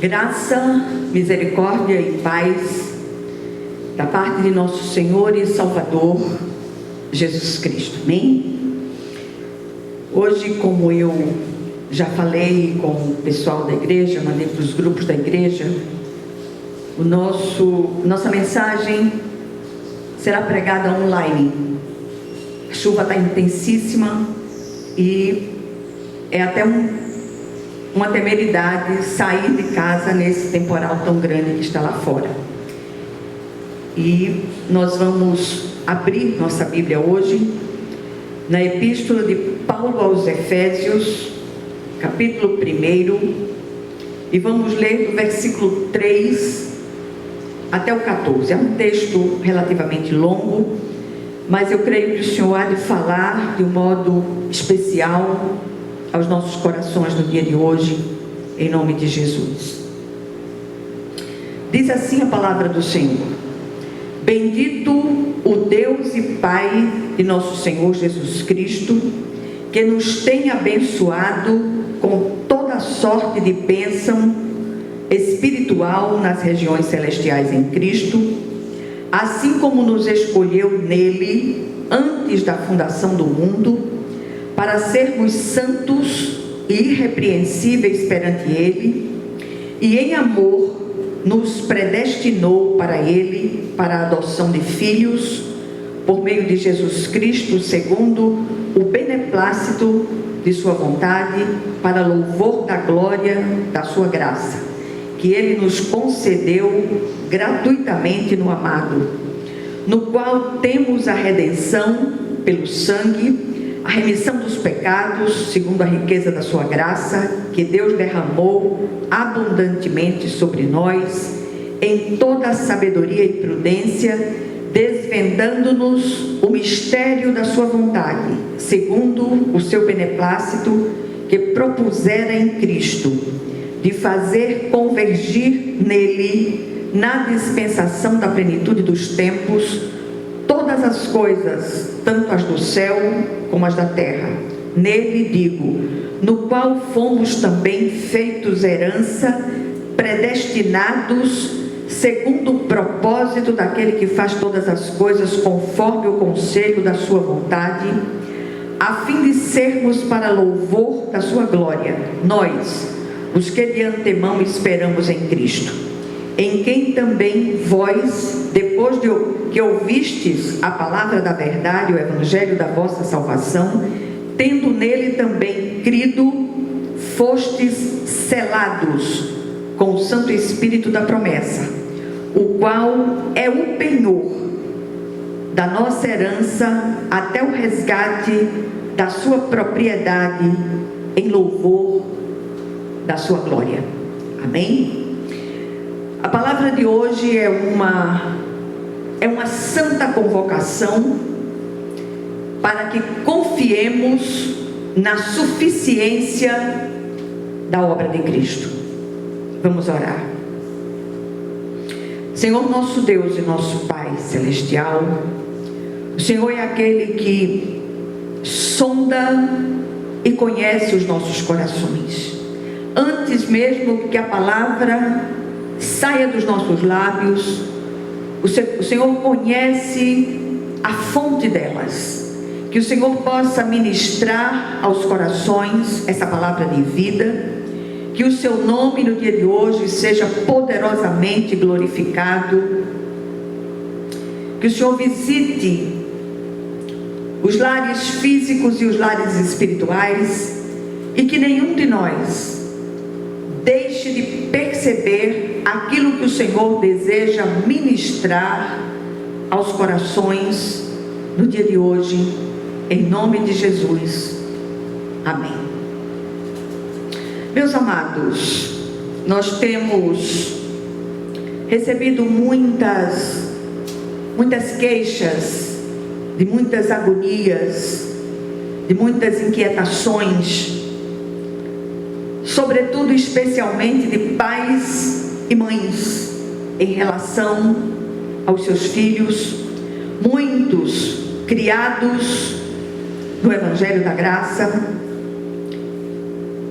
Graça, misericórdia e paz da parte de nosso Senhor e Salvador Jesus Cristo. Amém? Hoje, como eu já falei com o pessoal da igreja, mandei para os grupos da igreja, nossa mensagem será pregada online. A chuva está intensíssima e é até uma temeridade sair de casa nesse temporal tão grande que está lá fora. E nós vamos abrir nossa Bíblia hoje na Epístola de Paulo aos Efésios, capítulo 1, e vamos ler do versículo 3 até o 14. É um texto relativamente longo, mas eu creio que o Senhor há de falar de um modo especial aos nossos corações no dia de hoje, em nome de Jesus. Diz assim a palavra do Senhor: Bendito o Deus e Pai de nosso Senhor Jesus Cristo, que nos tem abençoado com toda sorte de bênção espiritual nas regiões celestiais em Cristo, assim como nos escolheu nele antes da fundação do mundo, para sermos santos e irrepreensíveis perante ele, e em amor nos predestinou para ele, para a adoção de filhos, por meio de Jesus Cristo, segundo o beneplácito de sua vontade, para louvor da glória da sua graça, que ele nos concedeu gratuitamente no amado, no qual temos a redenção pelo sangue, a remissão dos pecados, segundo a riqueza da sua graça, que Deus derramou abundantemente sobre nós, em toda a sabedoria e prudência, desvendando-nos o mistério da sua vontade, segundo o seu beneplácito, que propusera em Cristo, de fazer convergir nele, na dispensação da plenitude dos tempos, todas as coisas, tanto as do céu como as da terra. Nele digo, no qual fomos também feitos herança, predestinados segundo o propósito daquele que faz todas as coisas conforme o conselho da sua vontade, a fim de sermos para louvor da sua glória, nós, os que de antemão esperamos em Cristo, em quem também vós, depois de que ouvistes a palavra da verdade, o evangelho da vossa salvação, tendo nele também crido, fostes selados com o Santo Espírito da promessa, o qual é o penhor da nossa herança até o resgate da sua propriedade, em louvor da sua glória. Amém? A palavra de hoje é uma santa convocação para que confiemos na suficiência da obra de Cristo. Vamos orar. Senhor nosso Deus e nosso Pai celestial, o Senhor é aquele que sonda e conhece os nossos corações. Antes mesmo que a palavra saia dos nossos lábios, o Senhor conhece a fonte delas. Que o Senhor possa ministrar aos corações essa palavra de vida, que o seu nome no dia de hoje seja poderosamente glorificado, que o Senhor visite os lares físicos e os lares espirituais, e que nenhum de nós deixe de perceber aquilo que o Senhor deseja ministrar aos corações no dia de hoje, em nome de Jesus. Amém. Meus amados, nós temos recebido muitas queixas, de muitas agonias, de muitas inquietações, sobretudo, especialmente de pais e mães, em relação aos seus filhos, muitos criados no Evangelho da Graça,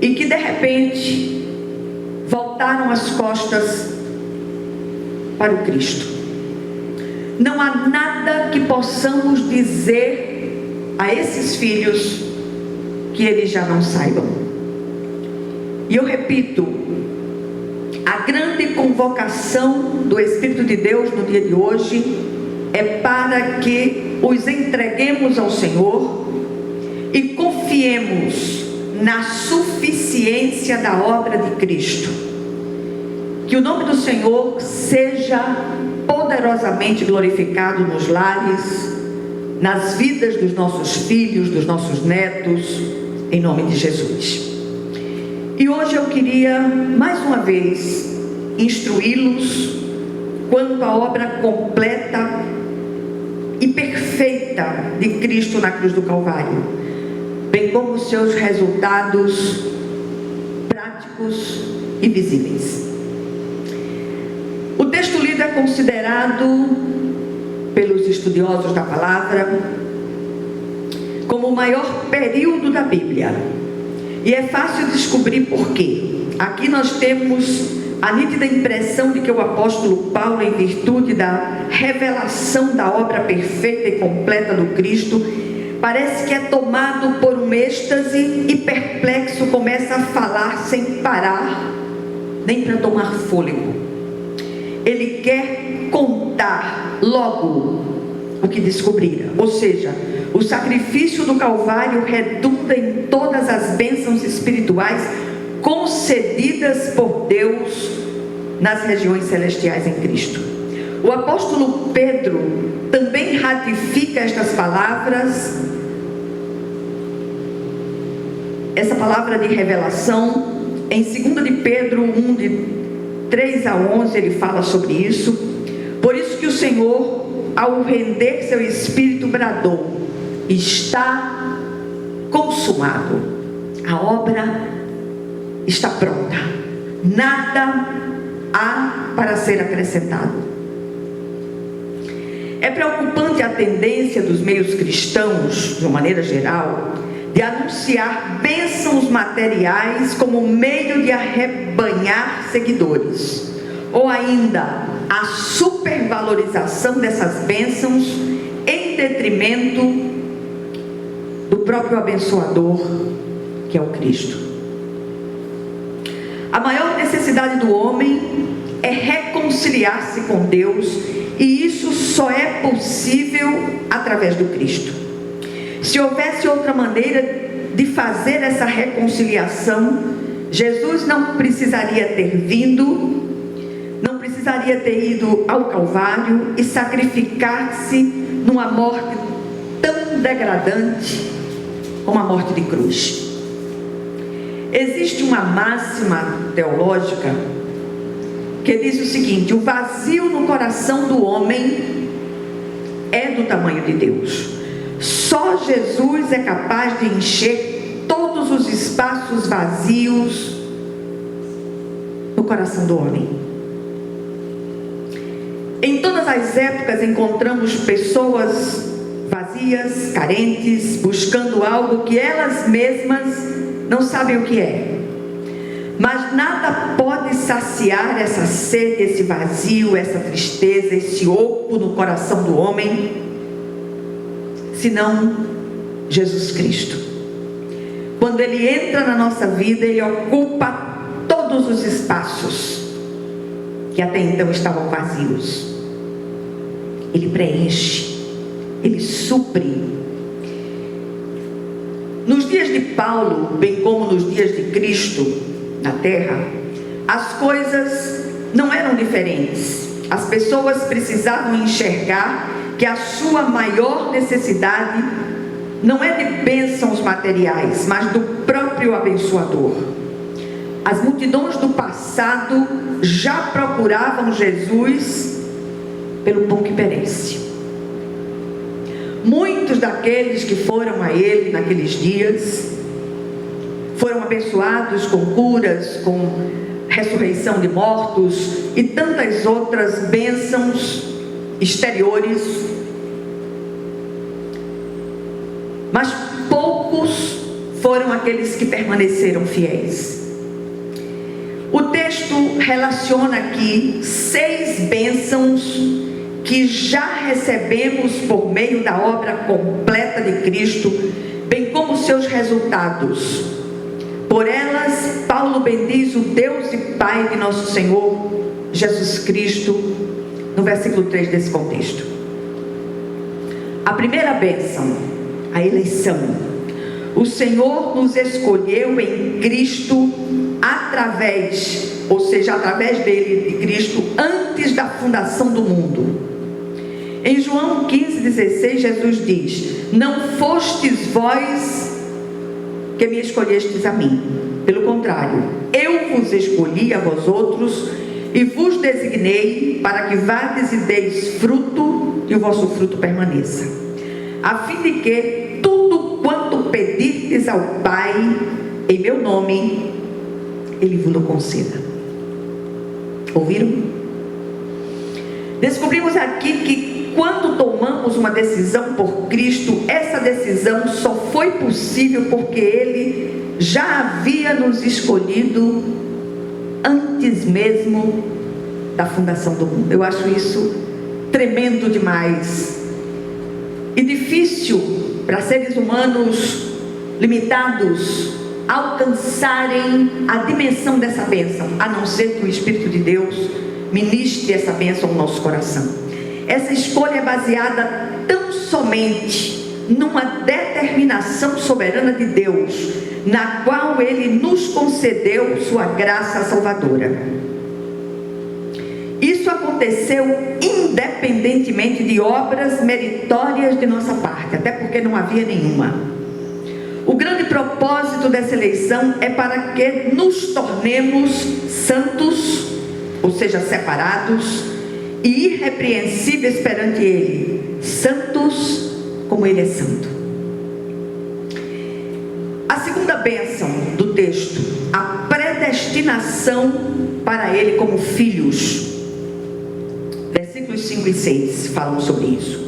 e que de repente voltaram as costas para o Cristo. Não há nada que possamos dizer a esses filhos que eles já não saibam. E eu repito, a grande convocação do Espírito de Deus no dia de hoje é para que os entreguemos ao Senhor e confiemos na suficiência da obra de Cristo. Que o nome do Senhor seja poderosamente glorificado nos lares, nas vidas dos nossos filhos, dos nossos netos, em nome de Jesus. E hoje eu queria, mais uma vez, instruí-los quanto à obra completa e perfeita de Cristo na cruz do Calvário, bem como os seus resultados práticos e visíveis. O texto lido é considerado pelos estudiosos da palavra como o maior período da Bíblia. E é fácil descobrir por quê. Aqui nós temos a nítida impressão de que o apóstolo Paulo, em virtude da revelação da obra perfeita e completa do Cristo, parece que é tomado por um êxtase e perplexo começa a falar sem parar, nem para tomar fôlego. Ele quer contar logo o que descobrira, ou seja, o sacrifício do Calvário redunda em todas as bênçãos espirituais concedidas por Deus nas regiões celestiais em Cristo. O apóstolo Pedro também ratifica estas palavras, essa palavra de revelação, em 2 de Pedro 1, de 3 a 11, ele fala sobre isso. Por isso que o Senhor, ao render seu Espírito, bradou: está consumado. A obra está pronta. Nada há para ser acrescentado. É preocupante a tendência dos meios cristãos, de uma maneira geral, de anunciar bênçãos materiais como meio de arrebanhar seguidores, ou ainda a supervalorização dessas bênçãos em detrimento do próprio abençoador, que é o Cristo. A maior necessidade do homem é reconciliar-se com Deus, e isso só é possível através do Cristo. Se houvesse outra maneira de fazer essa reconciliação, Jesus não precisaria ter vindo, não precisaria ter ido ao Calvário e sacrificar-se numa morte tão degradante como a morte de cruz. Existe uma máxima teológica que diz o seguinte: o vazio no coração do homem é do tamanho de Deus. Só Jesus é capaz de encher todos os espaços vazios no coração do homem. Em todas as épocas encontramos pessoas vazias, carentes, buscando algo que elas mesmas não sabem o que é. Mas nada pode saciar essa sede, esse vazio, essa tristeza, esse oco no coração do homem, senão Jesus Cristo. Quando Ele entra na nossa vida, Ele ocupa todos os espaços que até então estavam vazios. Ele preenche, Ele supre. Nos dias de Paulo, bem como nos dias de Cristo na terra, as coisas não eram diferentes. As pessoas precisavam enxergar que a sua maior necessidade não é de bênçãos materiais, mas do próprio abençoador. As multidões do passado já procuravam Jesus pelo pão que perece. Muitos daqueles que foram a Ele naqueles dias foram abençoados com curas, com ressurreição de mortos e tantas outras bênçãos exteriores. Mas poucos foram aqueles que permaneceram fiéis. O texto texto relaciona aqui 6 bênçãos que já recebemos por meio da obra completa de Cristo, bem como seus resultados. Por elas, Paulo bendiz o Deus e Pai de nosso Senhor Jesus Cristo, no versículo 3 desse contexto. A primeira bênção, a eleição. O Senhor nos escolheu em Cristo através dele, de Cristo, antes da fundação do mundo. Em João 15,16, Jesus diz: não fostes vós que me escolhestes a mim, pelo contrário, eu vos escolhi a vós outros e vos designei para que vades e deis fruto e o vosso fruto permaneça, a fim de que tudo quanto pedirdes ao Pai em meu nome, Ele vos conceda. Ouviram? Descobrimos aqui que quando tomamos uma decisão por Cristo, essa decisão só foi possível porque Ele já havia nos escolhido antes mesmo da fundação do mundo. Eu acho isso tremendo demais e difícil para seres humanos limitados alcançarem a dimensão dessa bênção, a não ser que o Espírito de Deus ministre essa bênção no nosso coração. Essa escolha é baseada tão somente numa determinação soberana de Deus, na qual Ele nos concedeu sua graça salvadora. Isso aconteceu independentemente de obras meritórias de nossa parte, até porque não havia nenhuma. O grande propósito dessa eleição é para que nos tornemos santos, ou seja, separados e irrepreensíveis perante Ele, santos como Ele é santo. A segunda bênção do texto, a predestinação para Ele como filhos. Versículos 5 e 6 falam sobre isso.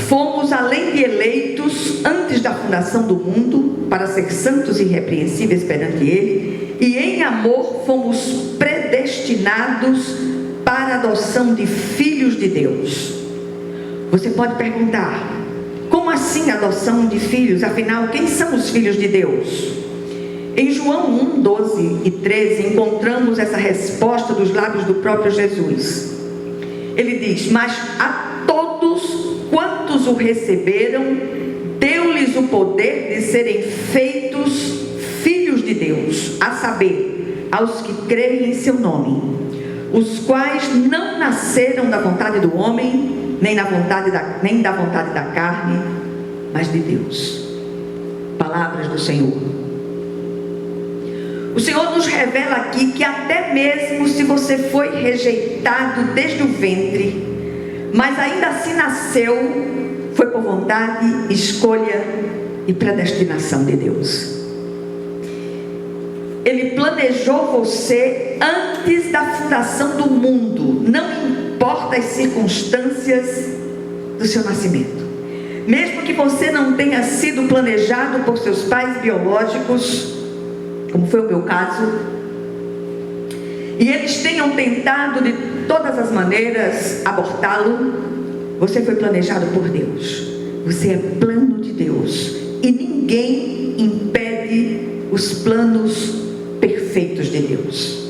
Fomos além de eleitos antes da fundação do mundo, para ser santos e irrepreensíveis perante Ele, e em amor fomos predestinados para a adoção de filhos de Deus. Você pode perguntar: como assim adoção de filhos? Afinal, quem são os filhos de Deus? Em João 1, 12 e 13 encontramos essa resposta dos lábios do próprio Jesus. Ele diz: mas a todos quantos o receberam, deu-lhes o poder de serem feitos filhos de Deus, a saber, aos que creem em seu nome, os quais não nasceram da vontade do homem, nem da vontade da carne, mas de Deus. Palavras do Senhor. O Senhor nos revela aqui que até mesmo se você foi rejeitado desde o ventre, mas ainda assim nasceu, foi por vontade, escolha e predestinação de Deus. Ele planejou você antes da fundação do mundo, não importa as circunstâncias do seu nascimento. Mesmo que você não tenha sido planejado por seus pais biológicos, como foi o meu caso, e eles tenham tentado de todas as maneiras abortá-lo, você foi planejado por Deus. Você é plano de Deus e ninguém impede os planos perfeitos de Deus.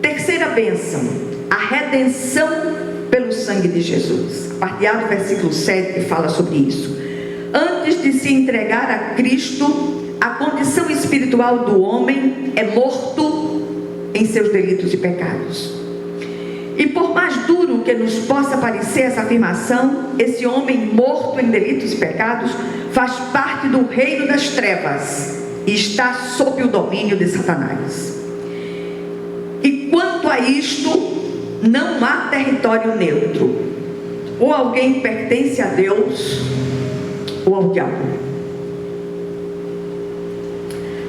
Terceira bênção, a redenção pelo sangue de Jesus. A parte A do versículo 7 fala sobre isso. Antes de se entregar a Cristo, a condição espiritual do homem é morto em seus delitos e pecados. E por mais duro que nos possa parecer essa afirmação, esse homem morto em delitos e pecados faz parte do reino das trevas e está sob o domínio de Satanás. E quanto a isto, não há território neutro. Ou alguém pertence a Deus, ou ao diabo.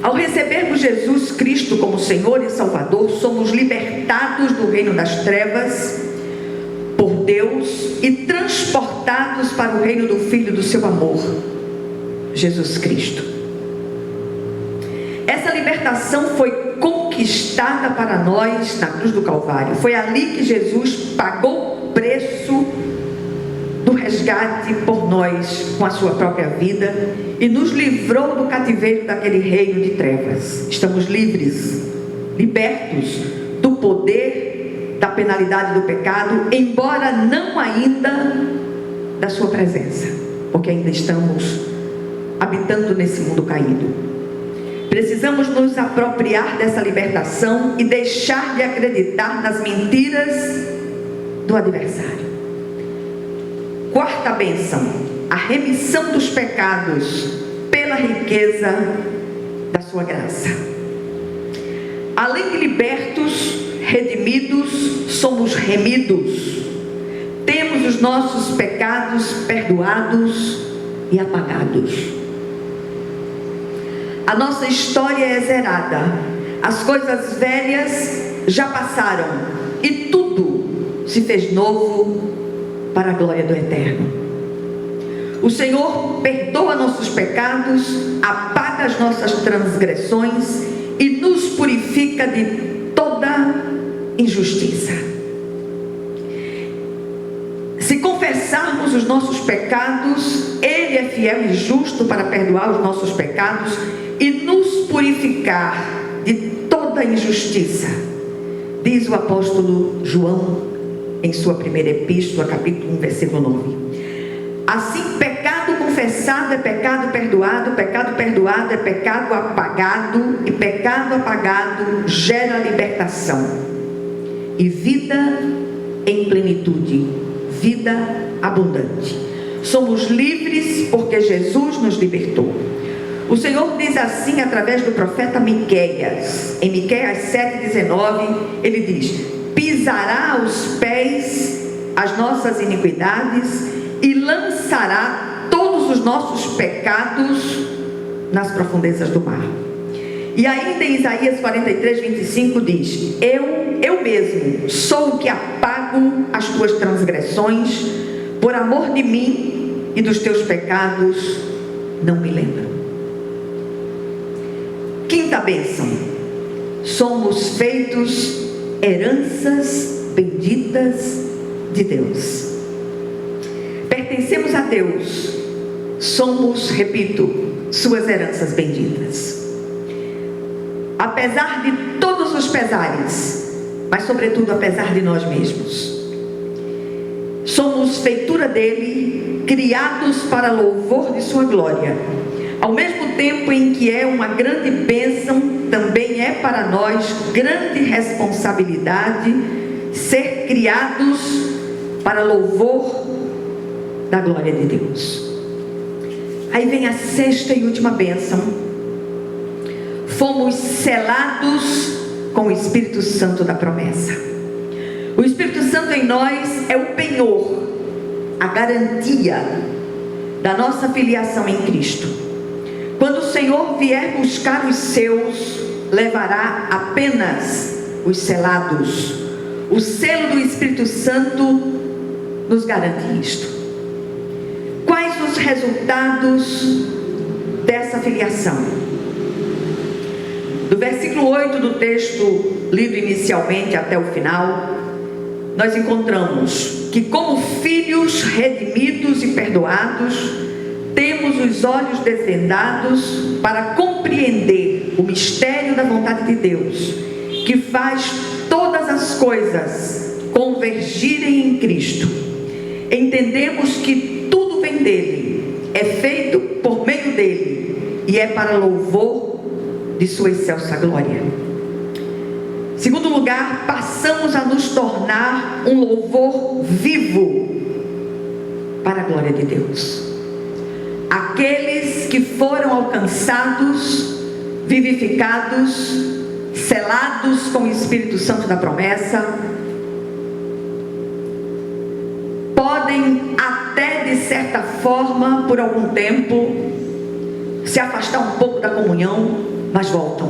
Ao recebermos Jesus Cristo como Senhor e Salvador, somos libertados do reino das trevas por Deus e transportados para o reino do Filho do seu amor, Jesus Cristo. Essa libertação foi conquistada conquistada para nós na cruz do Calvário. Foi ali que Jesus pagou o preço do resgate por nós com a sua própria vida e nos livrou do cativeiro daquele reino de trevas. Estamos livres, libertos do poder da penalidade do pecado, embora não ainda da sua presença, porque ainda estamos habitando nesse mundo caído. Precisamos nos apropriar dessa libertação e deixar de acreditar nas mentiras do adversário. Quarta bênção: a remissão dos pecados pela riqueza da sua graça. Além de libertos, redimidos, somos remidos. Temos os nossos pecados perdoados e apagados. A nossa história é zerada. As coisas velhas já passaram e tudo se fez novo para a glória do Eterno. O Senhor perdoa nossos pecados, apaga as nossas transgressões e nos purifica de toda injustiça. Se confessarmos os nossos pecados, Ele é fiel e justo para perdoar os nossos pecados e nos purificar de toda injustiça. Diz o apóstolo João em sua primeira epístola, capítulo 1, versículo 9. Assim, pecado confessado é pecado perdoado é pecado apagado, e pecado apagado gera libertação e vida em plenitude, vida abundante. Somos livres porque Jesus nos libertou. O Senhor diz assim através do profeta Miqueias, em Miqueias 7,19, ele diz: pisará aos pés as nossas iniquidades e lançará todos os nossos pecados nas profundezas do mar. E ainda em Isaías 43:25 diz: eu mesmo sou o que apago as tuas transgressões, por amor de mim e dos teus pecados não me lembro. Quinta bênção: somos feitos heranças benditas de Deus. Pertencemos a Deus, somos, repito, suas heranças benditas. Apesar de todos os pesares, mas sobretudo apesar de nós mesmos, somos feitura dele, criados para louvor de sua glória. Ao mesmo tempo em que é uma grande bênção, também é para nós grande responsabilidade ser criados para louvor da glória de Deus. Aí vem a sexta e última bênção: fomos selados com o Espírito Santo da promessa. O Espírito Santo em nós é o penhor, a garantia da nossa filiação em Cristo. Quando o Senhor vier buscar os seus, levará apenas os selados. O selo do Espírito Santo nos garante isto. Quais os resultados dessa filiação? Do versículo 8 do texto lido inicialmente até o final, nós encontramos que, como filhos redimidos e perdoados, temos os olhos desvendados para compreender o mistério da vontade de Deus, que faz todas as coisas convergirem em Cristo. Entendemos que tudo vem dele, é feito por meio dele e é para louvor de sua excelsa glória. Segundo lugar, passamos a nos tornar um louvor vivo para a glória de Deus. Aqueles que foram alcançados, vivificados, selados com o Espírito Santo da promessa, podem até de certa forma, por algum tempo, se afastar um pouco da comunhão, mas voltam,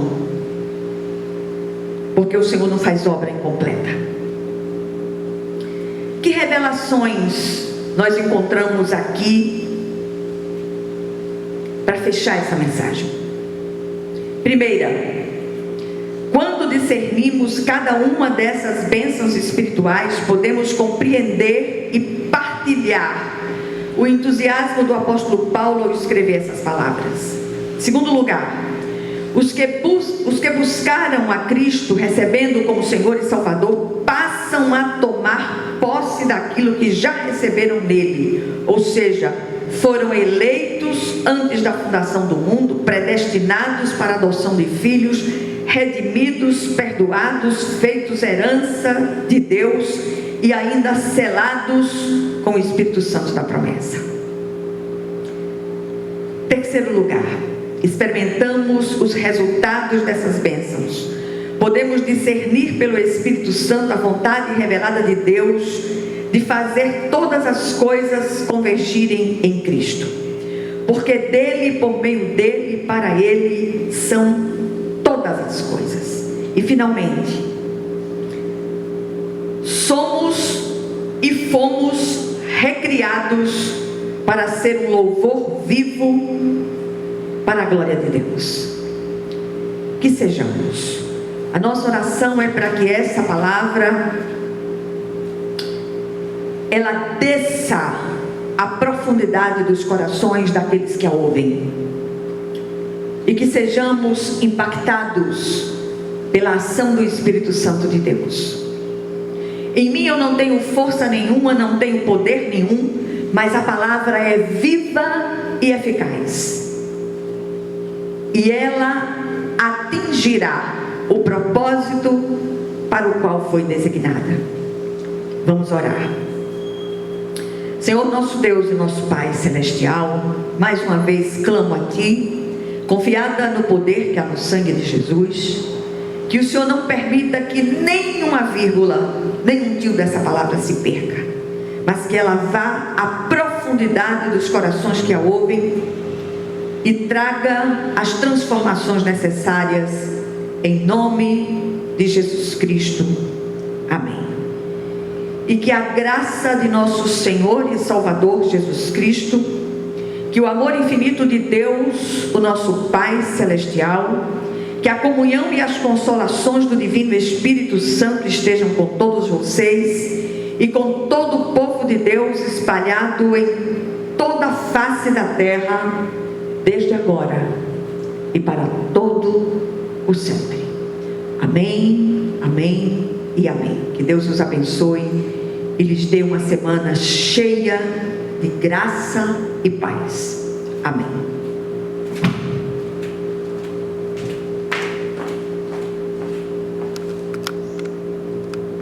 porque o Senhor não faz obra incompleta. Que revelações nós encontramos aqui para fechar essa mensagem? Primeira, quando quando discernimos cada uma dessas bênçãos espirituais, podemos compreender e partilhar o entusiasmo do apóstolo Paulo ao escrever essas palavras. Segundo lugar, os que buscaram a Cristo, recebendo como Senhor e Salvador, passam a tomar posse daquilo que já receberam nele, ou seja, foram eleitos antes da fundação do mundo, predestinados para a adoção de filhos, redimidos, perdoados, feitos herança de Deus e ainda selados com o Espírito Santo da promessa. Terceiro lugar, experimentamos os resultados dessas bênçãos. Podemos discernir pelo Espírito Santo a vontade revelada de Deus de fazer todas as coisas convergirem em Cristo, porque dele, por meio dele, para ele são todas as coisas. E finalmente, somos e fomos recriados para ser um louvor vivo para a glória de Deus. Que sejamos. A nossa oração é para que essa palavra ela desça à profundidade dos corações daqueles que a ouvem, e que sejamos impactados pela ação do Espírito Santo de Deus. Em mim eu não tenho força nenhuma, não tenho poder nenhum, mas a palavra é viva e eficaz, e ela atingirá o propósito para o qual foi designada. Vamos orar. Senhor nosso Deus e nosso Pai Celestial, mais uma vez clamo a Ti, confiada no poder que há no sangue de Jesus, que o Senhor não permita que nenhuma vírgula, nenhum tio dessa palavra se perca, mas que ela vá à profundidade dos corações que a ouvem e traga as transformações necessárias, em nome de Jesus Cristo. Amém. E que a graça de nosso Senhor e Salvador Jesus Cristo, que o amor infinito de Deus, o nosso Pai Celestial, que a comunhão e as consolações do Divino Espírito Santo estejam com todos vocês e com todo o povo de Deus espalhado em toda a face da terra, desde agora e para todo o sempre. Amém, amém e amém. Que Deus os abençoe e lhes dê uma semana cheia de graça e paz. Amém.